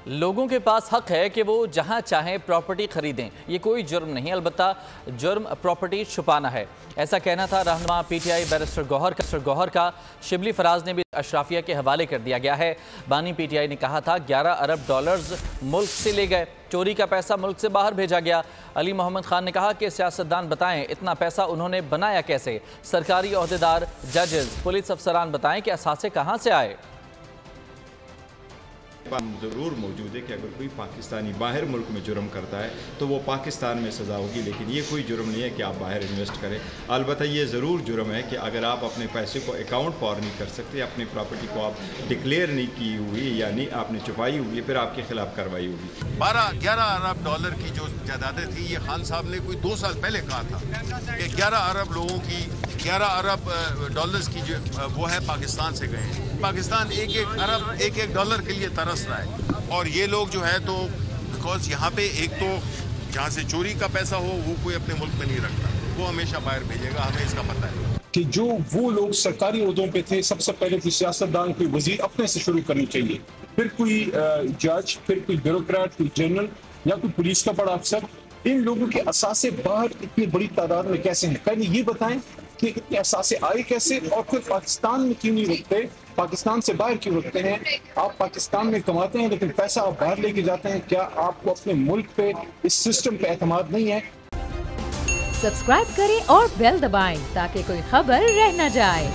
لوگوں کے پاس حق ہے کہ وہ جہاں چاہیں پراپرٹی خریدیں، یہ کوئی جرم نہیں، البتہ جرم پراپرٹی چھپانا ہے۔ ایسا کہنا تھا رہنما پی ٹی آئی بیرسٹر گوہر کا۔ شبلی فراز نے بھی اشرافیہ کے حوالے کر دیا گیا ہے۔ بانی پی ٹی آئی نے کہا تھا 11 ارب ڈالرز ملک سے لے گئے، چوری کا پیسہ ملک سے باہر بھیجا گیا۔ علی محمد خان نے کہا کہ سیاستدان بتائیں اتنا پیسہ انہوں نے بنایا کیسے، سرکاری عہدیدار، ججز، پولیس افسران بتائیں کہ اثاثے کہاں سے آئے۔ ضرور موجود ہے کہ اگر کوئی پاکستانی باہر ملک میں جرم کرتا ہے تو وہ پاکستان میں سزا ہوگی، لیکن یہ کوئی جرم نہیں ہے کہ آپ باہر انویسٹ کریں۔ البتہ یہ ضرور جرم ہے کہ اگر آپ اپنے پیسے کو اکاؤنٹ فار نہیں کر سکتے، اپنی پراپرٹی کو آپ ڈکلیئر نہیں کی ہوئی یعنی آپ نے چھپائی ہوئی ہے، پھر آپ کے خلاف کارروائی ہوگی۔ 11 ارب ڈالر کی جو جائیدادیں تھیں، یہ خان صاحب نے کوئی 2 سال پہلے کہا تھا کہ 11 ارب لوگوں کی 11 ارب ڈالرز کی جو وہ ہے پاکستان سے گئے ہیں۔ پاکستان ایک ایک ڈالر کے لیے ترس رہا ہے، اور یہ لوگ جو ہے تو بیکاز یہاں پہ ایک تو جہاں سے چوری کا پیسہ ہو وہ کوئی اپنے ملک میں نہیں رکھتا، وہ ہمیشہ باہر بھیجے گا، ہمیں اس کا پتہ ہے کہ جو وہ لوگ سرکاری عہدوں پہ تھے، سب سے پہلے کوئی سیاستدان، کوئی وزیر اپنے سے شروع کرنی چاہیے، پھر کوئی جج، پھر کوئی بیوروکریٹ، کوئی جنرل یا کوئی پولیس کا بڑا افسر۔ ان لوگوں کے اثاثے باہر اتنی بڑی تعداد میں کیسے ہیں؟ پہلے یہ بتائیں کہ اتنے اثاثے آئے کیسے، اور پھر پاکستان میں کیوں نہیں رکھتے، پاکستان سے باہر کیوں رکھتے ہیں؟ آپ پاکستان میں کماتے ہیں لیکن پیسہ آپ باہر لے کے جاتے ہیں۔ کیا آپ کو اپنے ملک پہ، اس سسٹم پہ اعتماد نہیں ہے؟ سبسکرائب کریں اور بیل دبائیں تاکہ کوئی خبر رہ نہ جائے۔